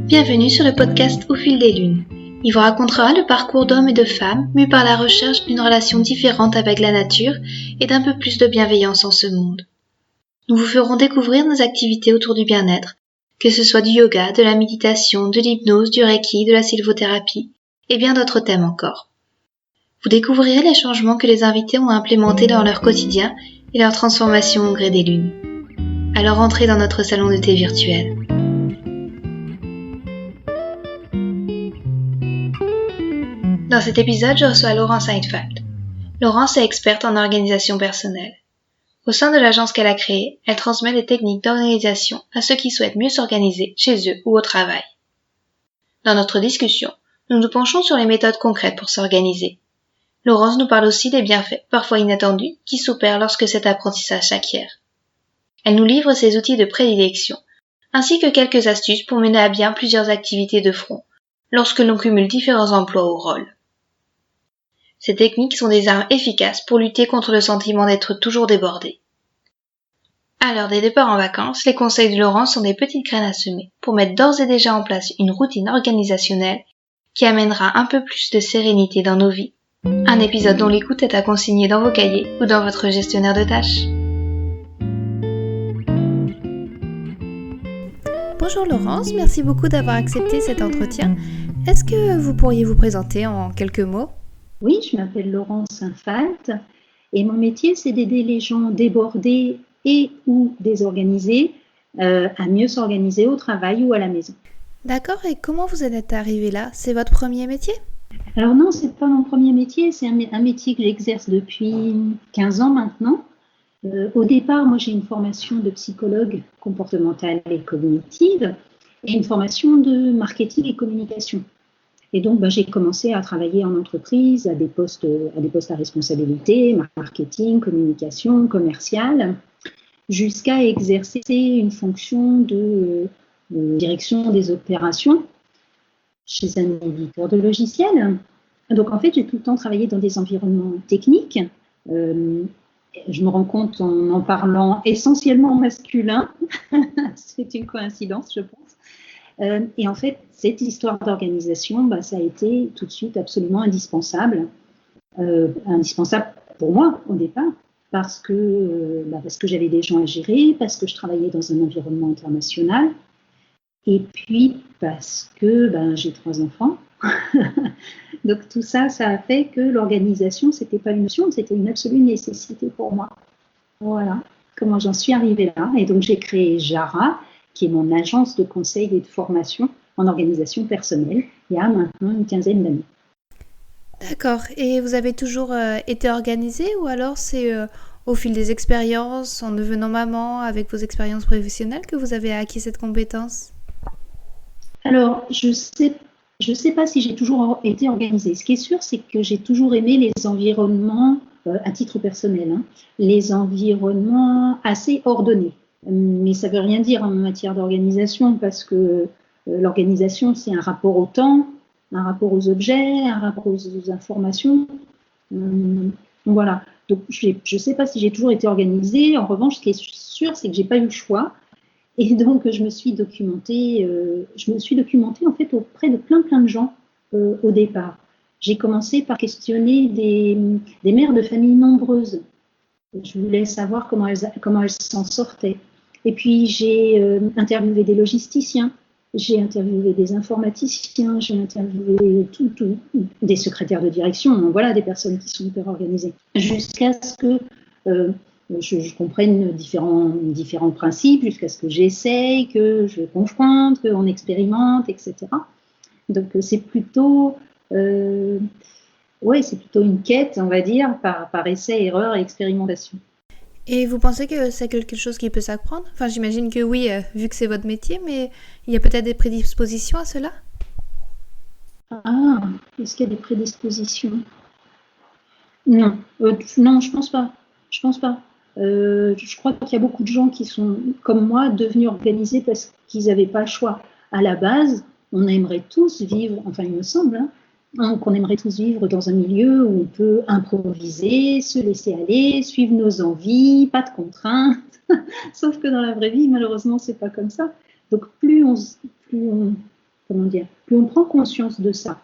Bienvenue sur le podcast Au fil des lunes. Il vous racontera le parcours d'hommes et de femmes mus par la recherche d'une relation différente avec la nature et d'un peu plus de bienveillance en ce monde. Nous vous ferons découvrir nos activités autour du bien-être, que ce soit du yoga, de la méditation, de l'hypnose, du reiki, de la sylvothérapie et bien d'autres thèmes encore. Vous découvrirez les changements que les invités ont implémentés dans leur quotidien et leur transformation au gré des lunes. Alors entrez dans notre salon de thé virtuel. Dans cet épisode, je reçois Laurence Heidfeld. Laurence est experte en organisation personnelle. Au sein de l'agence qu'elle a créée, elle transmet des techniques d'organisation à ceux qui souhaitent mieux s'organiser chez eux ou au travail. Dans notre discussion, nous nous penchons sur les méthodes concrètes pour s'organiser. Laurence nous parle aussi des bienfaits, parfois inattendus, qui s'opèrent lorsque cet apprentissage s'acquiert. Elle nous livre ses outils de prédilection, ainsi que quelques astuces pour mener à bien plusieurs activités de front, lorsque l'on cumule différents emplois ou rôles. Ces techniques sont des armes efficaces pour lutter contre le sentiment d'être toujours débordé. À l'heure des départs en vacances, les conseils de Laurence sont des petites graines à semer pour mettre d'ores et déjà en place une routine organisationnelle qui amènera un peu plus de sérénité dans nos vies. Un épisode dont l'écoute est à consigner dans vos cahiers ou dans votre gestionnaire de tâches. Bonjour Laurence, merci beaucoup d'avoir accepté cet entretien. Est-ce que vous pourriez vous présenter en quelques mots ? Oui, je m'appelle Laurence Heidfeld et mon métier, c'est d'aider les gens débordés et ou désorganisés à mieux s'organiser au travail ou à la maison. D'accord, et comment vous en êtes arrivée là ? C'est votre premier métier ? Alors non, c'est pas mon premier métier, c'est un métier que j'exerce depuis 15 ans maintenant. Au départ, moi j'ai une formation de psychologue comportementale et cognitive et une formation de marketing et communication. Et donc, j'ai commencé à travailler en entreprise à des postes à responsabilité, marketing, communication, commercial, jusqu'à exercer une fonction de direction des opérations chez un éditeur de logiciels. Donc, en fait, j'ai tout le temps travaillé dans des environnements techniques. Je me rends compte en parlant essentiellement masculin. C'est une coïncidence, je pense. Et en fait, cette histoire d'organisation, ça a été tout de suite absolument indispensable. Indispensable pour moi au départ, parce que j'avais des gens à gérer, parce que je travaillais dans un environnement international, et puis parce que j'ai 3 enfants. Donc tout ça, ça a fait que l'organisation, c'était pas une option, c'était une absolue nécessité pour moi. Voilà comment j'en suis arrivée là. Et donc j'ai créé Jara, qui est mon agence de conseil et de formation en organisation personnelle, il y a maintenant une 15aine d'années. D'accord, et vous avez toujours été organisée ou alors c'est au fil des expériences, en devenant maman, avec vos expériences professionnelles que vous avez acquis cette compétence ? Alors, je sais pas si j'ai toujours été organisée. Ce qui est sûr, c'est que j'ai toujours aimé les environnements, à titre personnel, les environnements assez ordonnés. Mais ça ne veut rien dire en matière d'organisation parce que l'organisation, c'est un rapport au temps, un rapport aux objets, un rapport aux informations. Voilà. Donc, je ne sais pas si j'ai toujours été organisée. En revanche, ce qui est sûr, c'est que je n'ai pas eu le choix. Et donc, je me suis documentée en fait auprès de plein de gens au départ. J'ai commencé par questionner des mères de familles nombreuses. Je voulais savoir comment elles s'en sortaient. Et puis, j'ai interviewé des logisticiens, j'ai interviewé des informaticiens, j'ai interviewé des secrétaires de direction, voilà, des personnes qui sont hyper organisées, jusqu'à ce que je comprenne différents principes, jusqu'à ce que j'essaye, que je confronte, qu'on expérimente, etc. Donc, c'est plutôt une quête, on va dire, par essai, erreur et expérimentation. Et vous pensez que c'est quelque chose qui peut s'apprendre ? Enfin, j'imagine que oui, vu que c'est votre métier, mais il y a peut-être des prédispositions à cela ? Ah, est-ce qu'il y a des prédispositions ? Non, je pense pas. Je crois qu'il y a beaucoup de gens qui sont, comme moi, devenus organisés parce qu'ils n'avaient pas le choix. À la base, on aimerait tous vivre, enfin il me semble, qu'on aimerait tous vivre dans un milieu où on peut improviser, se laisser aller, suivre nos envies, pas de contraintes. Sauf que dans la vraie vie, malheureusement, c'est pas comme ça. Donc plus on plus on prend conscience de ça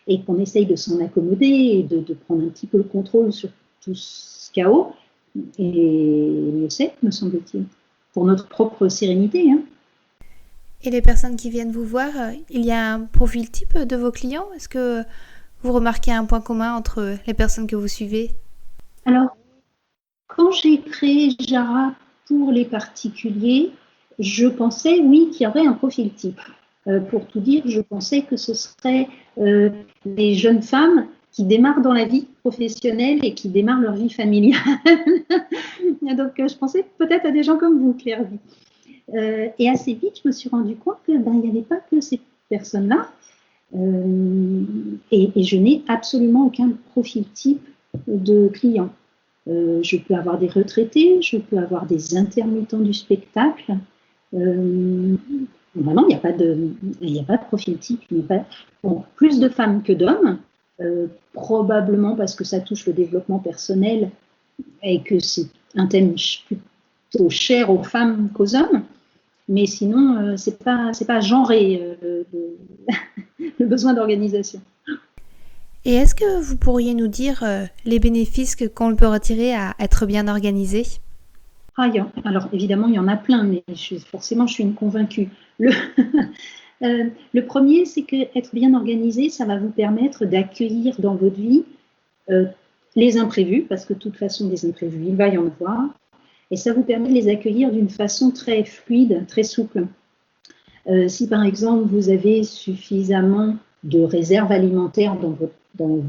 et qu'on essaye de s'en accommoder et de prendre un petit peu le contrôle sur tout ce chaos, et mieux c'est, me semble-t-il, pour notre propre sérénité. Et les personnes qui viennent vous voir, il y a un profil type de vos clients? Est-ce que vous remarquez un point commun entre les personnes que vous suivez? Alors, quand j'ai créé Jara pour les particuliers, je pensais, oui, qu'il y aurait un profil type. Pour tout dire, je pensais que ce serait des jeunes femmes qui démarrent dans la vie professionnelle et qui démarrent leur vie familiale. Donc, je pensais peut-être à des gens comme vous, Claire. Et assez vite, je me suis rendu compte qu'il n'y avait pas que ces personnes-là. Et je n'ai absolument aucun profil type de client. Je peux avoir des retraités, je peux avoir des intermittents du spectacle. Vraiment, il n'y a pas de profil type. Plus de femmes que d'hommes, probablement parce que ça touche le développement personnel et que c'est un thème plutôt cher aux femmes qu'aux hommes. Mais sinon, c'est pas genré le besoin d'organisation. Et est-ce que vous pourriez nous dire les bénéfices qu'on peut retirer à être bien organisé? Alors évidemment, il y en a plein, mais forcément, je suis une convaincue. Le premier, c'est que être bien organisé, ça va vous permettre d'accueillir dans votre vie les imprévus, parce que de toute façon, des imprévus, il va y en avoir. Et ça vous permet de les accueillir d'une façon très fluide, très souple. Si par exemple vous avez suffisamment de réserves alimentaires dans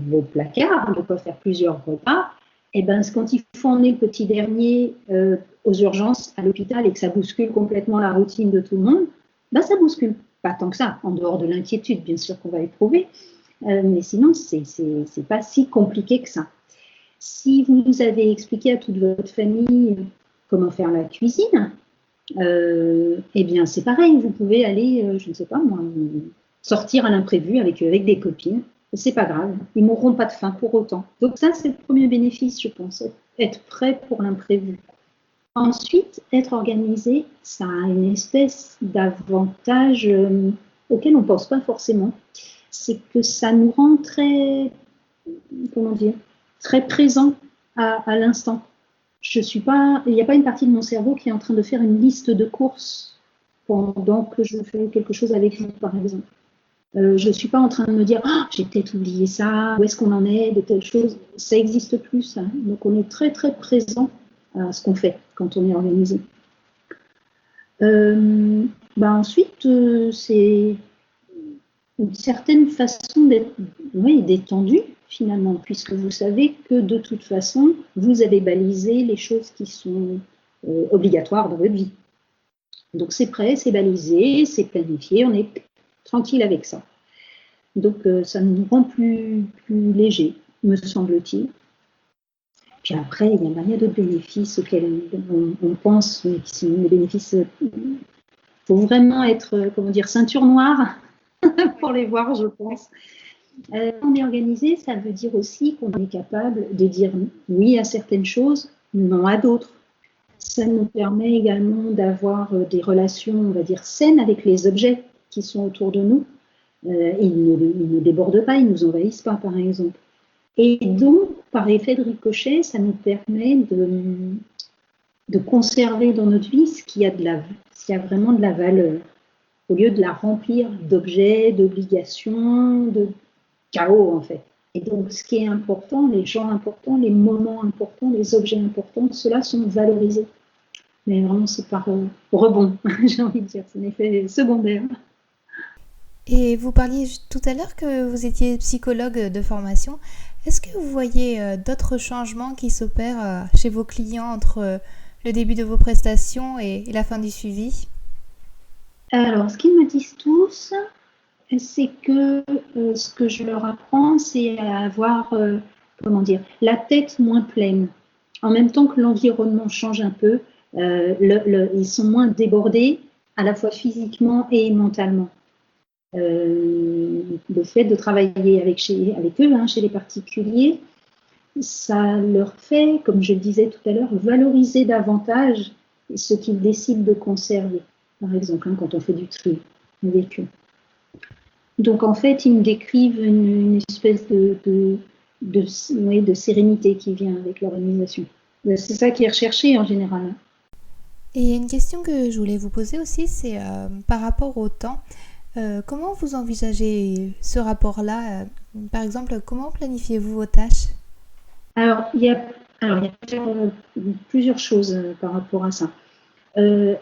vos placards, de quoi faire plusieurs repas, et ben quand il faut emmener le petit dernier aux urgences à l'hôpital et que ça bouscule complètement la routine de tout le monde, ben ça bouscule. Pas tant que ça, en dehors de l'inquiétude bien sûr qu'on va éprouver, mais sinon c'est pas si compliqué que ça. Si vous avez expliqué à toute votre famille comment faire la cuisine, eh bien c'est pareil, vous pouvez aller, je ne sais pas moi, sortir à l'imprévu avec des copines, c'est pas grave, ils mourront pas de faim pour autant. Donc ça c'est le premier bénéfice, je pense, être prêt pour l'imprévu. Ensuite, être organisé, ça a une espèce d'avantage auquel on ne pense pas forcément, c'est que ça nous rend très présent à l'instant. Il n'y a pas une partie de mon cerveau qui est en train de faire une liste de courses pendant que je fais quelque chose avec vous, par exemple. Je ne suis pas en train de me dire « j'ai peut-être oublié ça, où est-ce qu'on en est de telle chose ?» Ça n'existe plus, ça. Donc, on est très, très présent à ce qu'on fait quand on est organisé. Ensuite, c'est une certaine façon d'être détendu, finalement, puisque vous savez que de toute façon, vous avez balisé les choses qui sont obligatoires dans votre vie. Donc c'est prêt, c'est balisé, c'est planifié, on est tranquille avec ça. Donc ça nous rend plus léger, me semble-t-il. Puis après, il y a d'autres bénéfices auxquels on pense, mais qui sont des bénéfices. Il faut vraiment être, ceinture noire pour les voir, je pense. On est organisé, ça veut dire aussi qu'on est capable de dire oui à certaines choses, non à d'autres. Ça nous permet également d'avoir des relations, on va dire, saines avec les objets qui sont autour de nous. Ils ne débordent pas, ils ne nous envahissent pas, par exemple. Et donc, par effet de ricochet, ça nous permet de conserver dans notre vie ce qui a vraiment de la valeur, au lieu de la remplir d'objets, d'obligations, de chaos en fait. Et donc, ce qui est important, les gens importants, les moments importants, les objets importants, ceux-là sont valorisés. Mais vraiment, c'est par rebond, j'ai envie de dire, c'est un effet secondaire. Et vous parliez tout à l'heure que vous étiez psychologue de formation. Est-ce que vous voyez d'autres changements qui s'opèrent chez vos clients entre le début de vos prestations et la fin du suivi? Alors, ce qu'ils me disent tous, c'est que ce que je leur apprends, c'est à avoir, la tête moins pleine. En même temps que l'environnement change un peu, ils sont moins débordés, à la fois physiquement et mentalement. Le fait de travailler avec eux, chez les particuliers, ça leur fait, comme je le disais tout à l'heure, valoriser davantage ce qu'ils décident de conserver. Par exemple, quand on fait du tri avec eux. Donc en fait, ils me décrivent une espèce de sérénité qui vient avec l'organisation. C'est ça qui est recherché en général. Et une question que je voulais vous poser aussi, c'est par rapport au temps. Comment vous envisagez ce rapport-là? Par exemple, comment planifiez-vous vos tâches? Alors, il y a plusieurs choses par rapport à ça.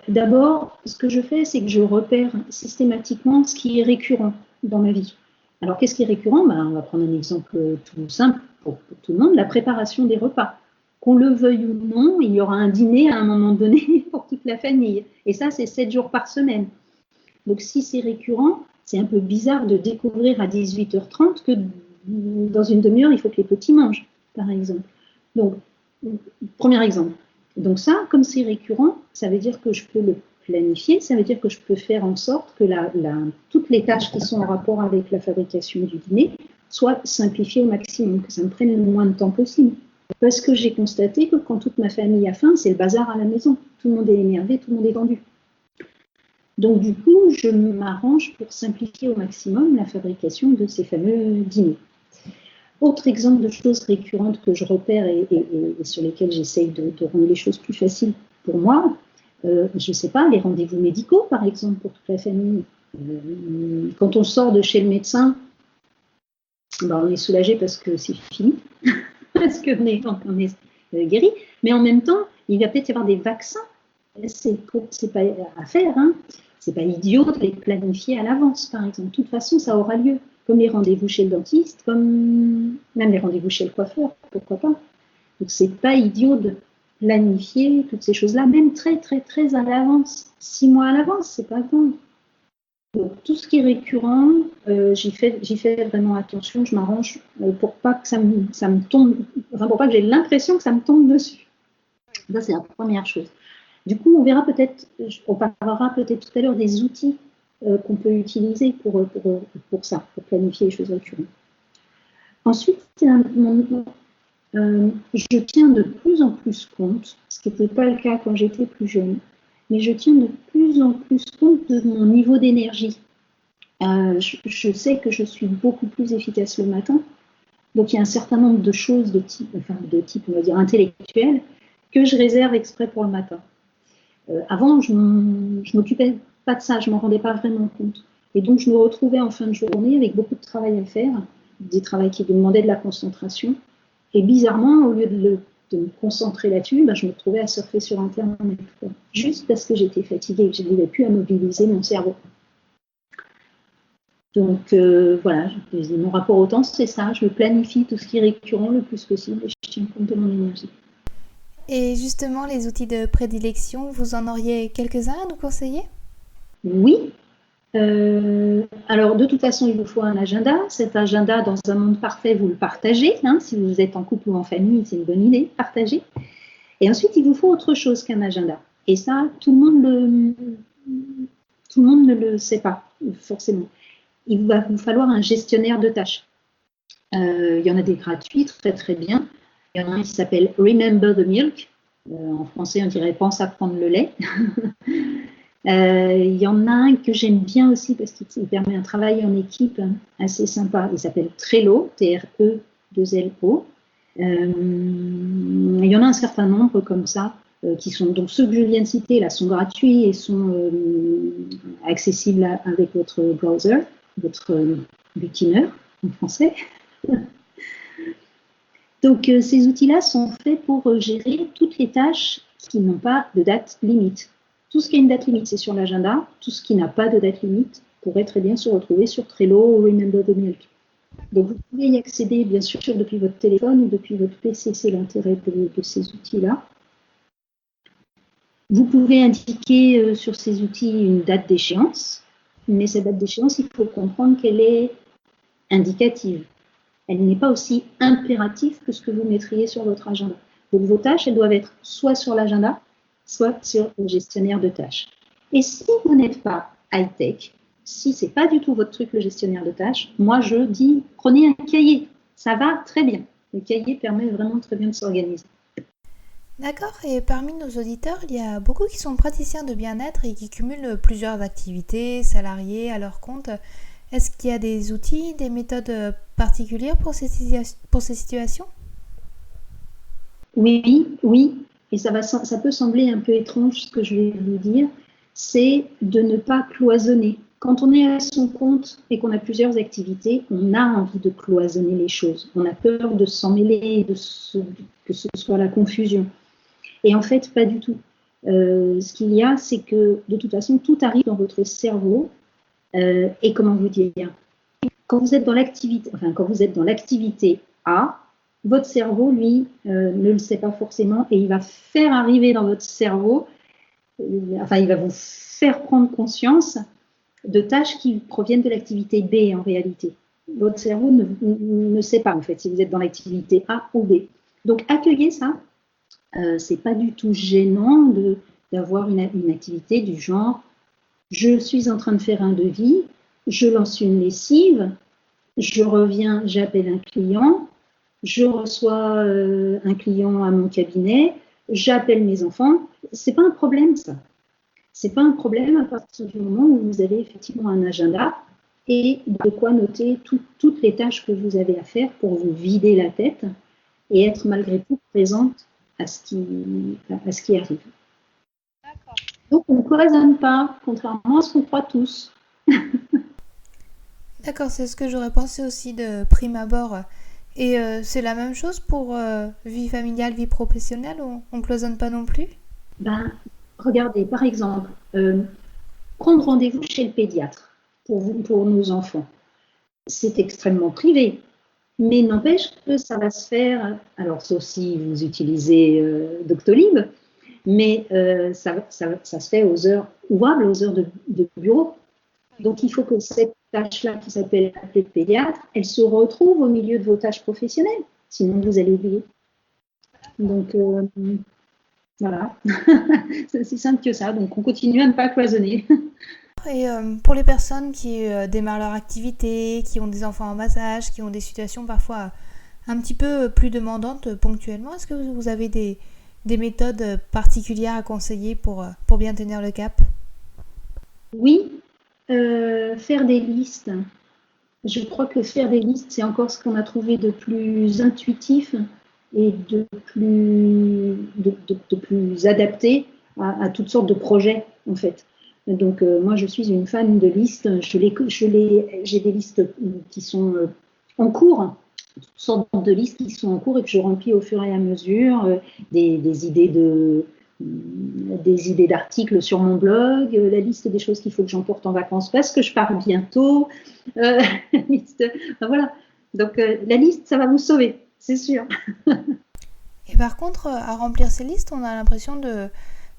D'abord, ce que je fais, c'est que je repère systématiquement ce qui est récurrent dans ma vie. Alors, qu'est-ce qui est récurrent? On va prendre un exemple tout simple pour tout le monde, la préparation des repas. Qu'on le veuille ou non, il y aura un dîner à un moment donné pour toute la famille. Et ça, c'est 7 jours par semaine. Donc, si c'est récurrent, c'est un peu bizarre de découvrir à 18h30 que dans une demi-heure, il faut que les petits mangent, par exemple. Donc, premier exemple. Donc ça, comme c'est récurrent, ça veut dire que je peux le planifier, ça veut dire que je peux faire en sorte que toutes les tâches qui sont en rapport avec la fabrication du dîner soient simplifiées au maximum, que ça me prenne le moins de temps possible. Parce que j'ai constaté que quand toute ma famille a faim, c'est le bazar à la maison. Tout le monde est énervé, tout le monde est tendu. Donc du coup, je m'arrange pour simplifier au maximum la fabrication de ces fameux dîners. Autre exemple de choses récurrentes que je repère et sur lesquelles j'essaye de rendre les choses plus faciles pour moi, je ne sais pas, les rendez-vous médicaux, par exemple, pour toute la famille. Quand on sort de chez le médecin, on est soulagé parce que c'est fini, parce qu'on est guéri, mais en même temps, il va peut-être y avoir des vaccins. C'est pas à faire, hein. C'est pas idiot de les planifier à l'avance, par exemple. De toute façon, ça aura lieu. Comme les rendez-vous chez le dentiste, comme même les rendez-vous chez le coiffeur, pourquoi pas. Donc, c'est pas idiot de planifier toutes ces choses-là, même très, très, très à l'avance. 6 mois à l'avance, c'est pas grave. Donc, tout ce qui est récurrent, j'y fais vraiment attention, je m'arrange pour pas que ça me tombe, enfin, pour pas que j'ai l'impression que ça me tombe dessus. Ça, c'est la première chose. Du coup, on parlera peut-être tout à l'heure des outils qu'on peut utiliser pour ça, pour planifier les choses récurrentes. Ensuite, je tiens de plus en plus compte, ce qui n'était pas le cas quand j'étais plus jeune, mais je tiens de plus en plus compte de mon niveau d'énergie. Je sais que je suis beaucoup plus efficace le matin, donc il y a un certain nombre de choses de type, on va dire, intellectuel, que je réserve exprès pour le matin. Avant, je m'occupais pas de ça, je m'en rendais pas vraiment compte. Et donc, je me retrouvais en fin de journée avec beaucoup de travail à faire, des travaux qui demandaient de la concentration. Et bizarrement, au lieu de me concentrer là-dessus, je me retrouvais à surfer sur Internet, juste parce que j'étais fatiguée, je n'arrivais plus à mobiliser mon cerveau. Donc, voilà, mon rapport au temps, c'est ça. Je planifie tout ce qui est récurrent le plus possible et je tiens compte de mon énergie. Et justement, les outils de prédilection, vous en auriez quelques-uns à nous conseiller? Oui. Alors, de toute façon, il vous faut un agenda. Cet agenda, dans un monde parfait, vous le partagez. Hein, si vous êtes en couple ou en famille, c'est une bonne idée, partagez. Et ensuite, il vous faut autre chose qu'un agenda. Et ça, tout le monde ne le sait pas, forcément. Il va vous falloir un gestionnaire de tâches. Il y en a des gratuits, très très bien. Il y en a un qui s'appelle Remember the Milk. En français, on dirait pense à prendre le lait. Il y en a un que j'aime bien aussi parce qu'il permet un travail en équipe assez sympa. Il s'appelle Trello, T-R-E-2-L-O. Il y en a un certain nombre comme ça qui sont, donc ceux que je viens de citer là sont gratuits et sont accessibles avec votre browser, votre butiner en français. Donc, ces outils-là sont faits pour gérer toutes les tâches qui n'ont pas de date limite. Tout ce qui a une date limite, c'est sur l'agenda. Tout ce qui n'a pas de date limite pourrait très bien se retrouver sur Trello ou Remember the Milk. Donc, vous pouvez y accéder, bien sûr, depuis votre téléphone ou depuis votre PC. C'est l'intérêt de ces outils-là. Vous pouvez indiquer sur ces outils une date d'échéance. Mais cette date d'échéance, il faut comprendre qu'elle est indicative. Elle n'est pas aussi impérative que ce que vous mettriez sur votre agenda. Donc, vos tâches, elles doivent être soit sur l'agenda, soit sur le gestionnaire de tâches. Et si vous n'êtes pas high-tech, si ce n'est pas du tout votre truc, le gestionnaire de tâches, moi, je dis, prenez un cahier. Ça va très bien. Le cahier permet vraiment très bien de s'organiser. D'accord, et parmi nos auditeurs, il y a beaucoup qui sont praticiens de bien-être et qui cumulent plusieurs activités, salariés, à leur compte. Est-ce qu'il y a des outils, des méthodes particulières pour ces situations? Oui, oui, et ça peut sembler un peu étrange ce que je vais vous dire, c'est de ne pas cloisonner. Quand on est à son compte et qu'on a plusieurs activités, on a envie de cloisonner les choses. On a peur de s'en mêler, que ce soit la confusion. Et en fait, pas du tout. Ce qu'il y a, c'est que de toute façon, tout arrive dans votre cerveau. Et comment vous dire, quand vous êtes dans l'activité A, votre cerveau, lui, ne le sait pas forcément et il va faire arriver dans votre cerveau, il va vous faire prendre conscience de tâches qui proviennent de l'activité B en réalité. Votre cerveau ne sait pas en fait si vous êtes dans l'activité A ou B. Donc accueillez ça. C'est pas du tout gênant d'avoir une activité du genre je suis en train de faire un devis, je lance une lessive, je reviens, j'appelle un client, je reçois un client à mon cabinet, j'appelle mes enfants. C'est pas un problème ça. C'est pas un problème à partir du moment où vous avez effectivement un agenda et de quoi noter toutes les tâches que vous avez à faire pour vous vider la tête et être malgré tout présente à ce qui arrive. D'accord. Donc on ne cloisonne pas, contrairement à ce qu'on croit tous. D'accord, c'est ce que j'aurais pensé aussi de prime abord. Et c'est la même chose pour vie familiale, vie professionnelle, on ne cloisonne pas non plus? Ben, regardez, par exemple, prendre rendez-vous chez le pédiatre pour nos enfants. C'est extrêmement privé, mais n'empêche que ça va se faire, alors sauf si vous utilisez Doctolib, mais ça se fait aux heures ouvrables, aux heures de bureau. Donc il faut que cette tâche-là qui s'appelle appeler le pédiatre, elle se retrouve au milieu de vos tâches professionnelles, sinon vous allez oublier. Donc voilà, c'est aussi simple que ça. Donc on continue à ne pas cloisonner. Et pour les personnes qui démarrent leur activité, qui ont des enfants en bas âge, qui ont des situations parfois un petit peu plus demandantes ponctuellement, est-ce que vous avez des méthodes particulières à conseiller pour bien tenir le cap? Oui, faire des listes. Je crois que faire des listes, c'est encore ce qu'on a trouvé de plus intuitif et de plus adapté à toutes sortes de projets, en fait. Donc, moi, je suis une fan de listes. J'ai des listes qui sont en cours, toutes sortes de listes qui sont en cours et que je remplis au fur et à mesure, des idées d'articles sur mon blog, la liste des choses qu'il faut que j'emporte en vacances parce que je pars bientôt. Voilà. Donc, la liste, ça va vous sauver, c'est sûr. Et par contre, à remplir ces listes, on a l'impression de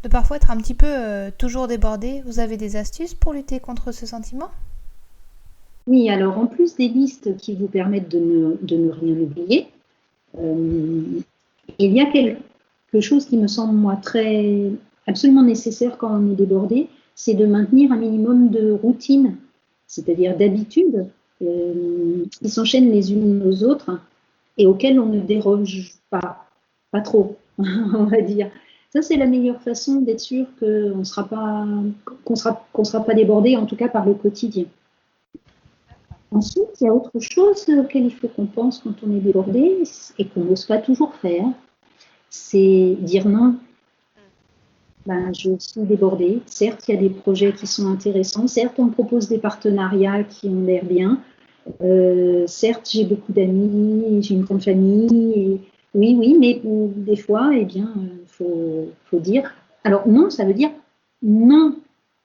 parfois être un petit peu toujours débordé. Vous avez des astuces pour lutter contre ce sentiment? Oui, alors en plus des listes qui vous permettent de ne rien oublier, il y a quelque chose qui me semble, moi, absolument nécessaire quand on est débordé, c'est de maintenir un minimum de routine, c'est-à-dire d'habitudes qui s'enchaînent les unes aux autres et auxquelles on ne déroge pas trop, on va dire. Ça, c'est la meilleure façon d'être sûr qu'on ne sera pas débordé, en tout cas par le quotidien. Ensuite, il y a autre chose auquel il faut qu'on pense quand on est débordé et qu'on n'ose pas toujours faire, c'est dire non. Ben, je suis débordée. Certes, il y a des projets qui sont intéressants. Certes, on me propose des partenariats qui ont l'air bien. Certes, j'ai beaucoup d'amis, j'ai une grande famille. Et oui, mais des fois, eh bien, faut dire. Alors non, ça veut dire non,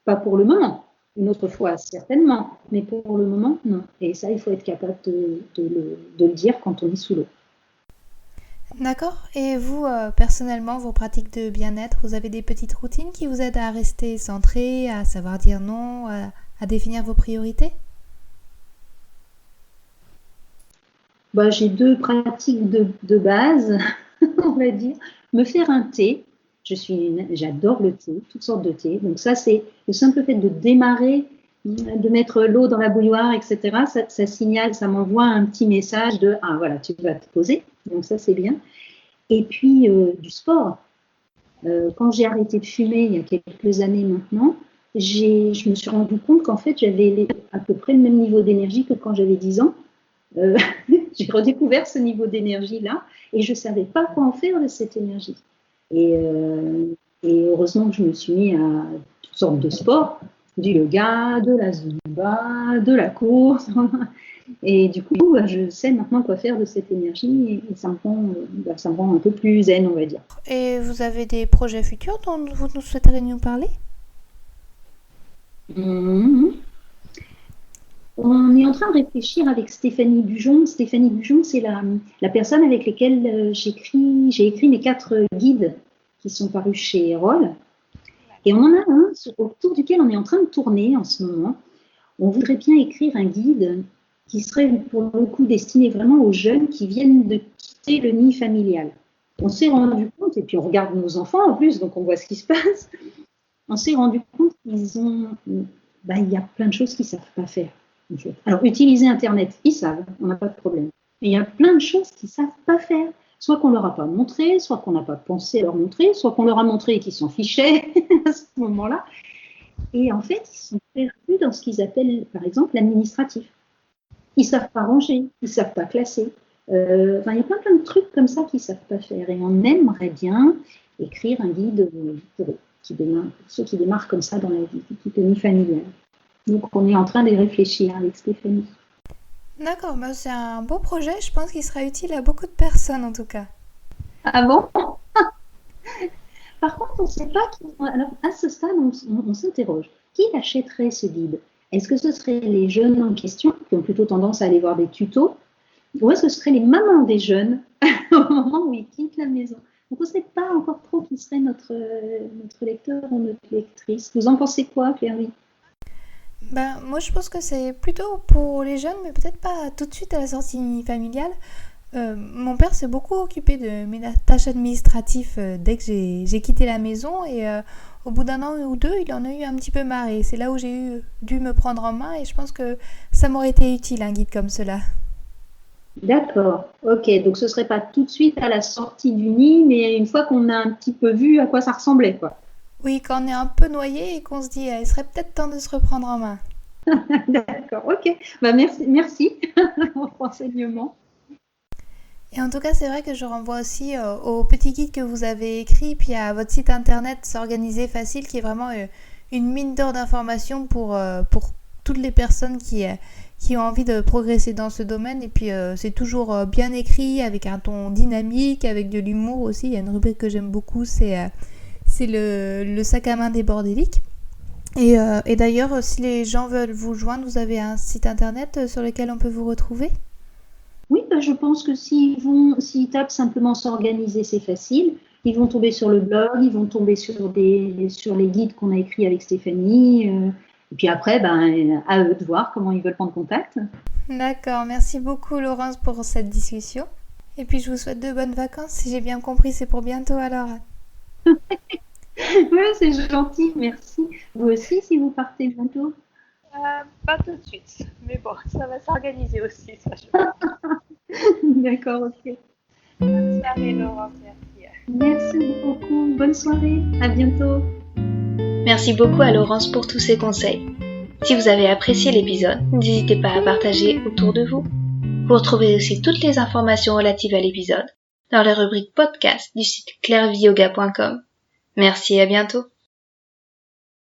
pas pour le moment. Une autre fois, certainement, mais pour le moment, non. Et ça, il faut être capable de le dire quand on est sous l'eau. D'accord. Et vous, personnellement, vos pratiques de bien-être, vous avez des petites routines qui vous aident à rester centré, à savoir dire non, à définir vos priorités? Bah, j'ai 2 pratiques de base, on va dire. Me faire un thé. J'adore le thé, toutes sortes de thé. Donc ça, c'est le simple fait de démarrer, de mettre l'eau dans la bouilloire, etc. Ça signale, ça m'envoie un petit message de « Ah, voilà, tu vas te poser ». Donc ça, c'est bien. Et puis, du sport. Quand j'ai arrêté de fumer il y a quelques années maintenant, je me suis rendu compte qu'en fait, j'avais à peu près le même niveau d'énergie que quand j'avais 10 ans. J'ai redécouvert ce niveau d'énergie-là et je ne savais pas quoi en faire de cette énergie. Et heureusement que je me suis mis à toutes sortes de sports, du yoga, de la zumba, de la course. Et du coup, je sais maintenant quoi faire de cette énergie et ça me rend un peu plus zen, on va dire. Et vous avez des projets futurs dont vous souhaiteriez nous parler? On est en train de réfléchir avec Stéphanie Bujon. Stéphanie Bujon, c'est la personne avec laquelle j'ai écrit mes 4 guides qui sont parus chez Erol. Et on en a un autour duquel on est en train de tourner en ce moment. On voudrait bien écrire un guide qui serait pour le coup destiné vraiment aux jeunes qui viennent de quitter le nid familial. On s'est rendu compte, et puis on regarde nos enfants en plus, donc on voit ce qui se passe, on s'est rendu compte qu'il y a plein de choses qu'ils ne savent pas faire. En fait. Alors, utiliser Internet, ils savent, on n'a pas de problème. Mais il y a plein de choses qu'ils ne savent pas faire. Soit qu'on ne leur a pas montré, soit qu'on n'a pas pensé à leur montrer, soit qu'on leur a montré et qu'ils s'en fichaient à ce moment-là. Et en fait, ils sont perdus dans ce qu'ils appellent, par exemple, l'administratif. Ils ne savent pas ranger, ils ne savent pas classer. Il y a plein de trucs comme ça qu'ils ne savent pas faire. Et on aimerait bien écrire un guide pour eux, ceux qui démarrent comme ça dans la vie, qui quittent le nid familial. Donc, on est en train de réfléchir avec Stéphanie. D'accord, c'est un beau projet. Je pense qu'il sera utile à beaucoup de personnes, en tout cas. Ah bon? Par contre, on ne sait pas qui... Alors, à ce stade, on s'interroge. Qui achèterait ce guide? Est-ce que ce seraient les jeunes en question, qui ont plutôt tendance à aller voir des tutos, ou est-ce que ce seraient les mamans des jeunes, au moment où ils quittent la maison? Donc, on ne sait pas encore trop qui serait notre lecteur ou notre lectrice. Vous en pensez quoi, Claire-Vie? Moi, je pense que c'est plutôt pour les jeunes, mais peut-être pas tout de suite à la sortie familiale. Mon père s'est beaucoup occupé de mes tâches administratives dès que j'ai quitté la maison et au bout d'un an ou 2, il en a eu un petit peu marre. Et c'est là où j'ai dû me prendre en main et je pense que ça m'aurait été utile, un guide comme cela. D'accord, ok. Donc, ce ne serait pas tout de suite à la sortie du nid, mais une fois qu'on a un petit peu vu à quoi ça ressemblait, quoi. Oui, quand on est un peu noyé et qu'on se dit il serait peut-être temps de se reprendre en main. D'accord, ok. Merci pour le renseignement. Et en tout cas, c'est vrai que je renvoie aussi au petit guide que vous avez écrit, puis à votre site internet S'organiser facile, qui est vraiment une mine d'or d'informations pour toutes les personnes qui ont envie de progresser dans ce domaine. Et puis, c'est toujours bien écrit, avec un ton dynamique, avec de l'humour aussi. Il y a une rubrique que j'aime beaucoup, c'est le sac à main des bordéliques. Et d'ailleurs, si les gens veulent vous joindre, vous avez un site internet sur lequel on peut vous retrouver? Oui, je pense que s'ils tapent simplement S'organiser, c'est facile. Ils vont tomber sur le blog, ils vont tomber sur les guides qu'on a écrits avec Stéphanie. Et puis après, à eux de voir comment ils veulent prendre contact. D'accord, merci beaucoup Laurence pour cette discussion. Et puis je vous souhaite de bonnes vacances. Si j'ai bien compris, c'est pour bientôt alors. Oui, c'est gentil, merci. Vous aussi, si vous partez bientôt? Pas tout de suite, mais bon, ça va s'organiser aussi, ça je pense. D'accord, ok. Bonne soirée Laurence, merci. Merci beaucoup, bonne soirée, à bientôt. Merci beaucoup à Laurence pour tous ses conseils. Si vous avez apprécié l'épisode, n'hésitez pas à partager autour de vous. Vous retrouvez aussi toutes les informations relatives à l'épisode dans la rubrique podcast du site clairviyoga.com. Merci et à bientôt.